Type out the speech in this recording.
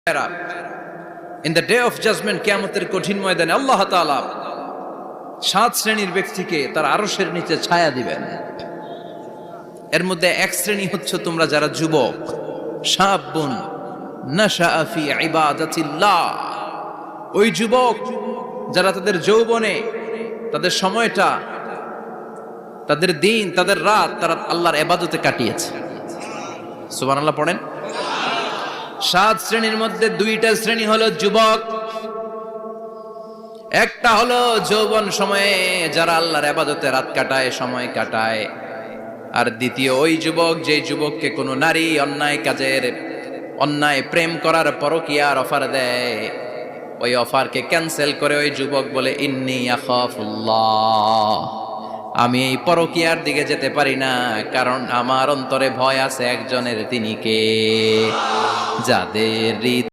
In the day of judgment, কিয়ামতের কঠিন ময়দানে আল্লাহ তাআলা 7 শ্রেণীর ব্যক্তিকে তার আরশের নিচে ছায়া দিবেন। এর মধ্যে এক শ্রেণী হচ্ছে তোমরা যারা যুবক, শাবুন নাশাআ ফি ইবাদাতিল্লাহ, ওই যুবক যারা তাদের যৌবনে তাদের সময়টা, তাদের দিন, তাদের রাত তারা আল্লাহর ইবাদতে কাটিয়েছে। সুবহানাল্লাহ পড়েন। 7 শ্রেণীর মধ্যে 2টা শ্রেণী হলো যুবক। একটা হলো যৌবন সময়ে যারা আল্লাহর ইবাদতে রাত কাটায়, সময় কাটায়। আর দ্বিতীয় ওই যুবক, যে যুবককে কোনো নারী অন্যায় প্রেম করার পরকীয়ার অফার দেয়, ওই অফারকে ক্যান্সেল করে ওই যুবক বলে ইন্নী আখাফুল্লাহ, আমি এই পরকীয়ার দিকে যেতে পারি না, কারণ আমার অন্তরে ভয় আছে একজনের, তিনি কে? যাদের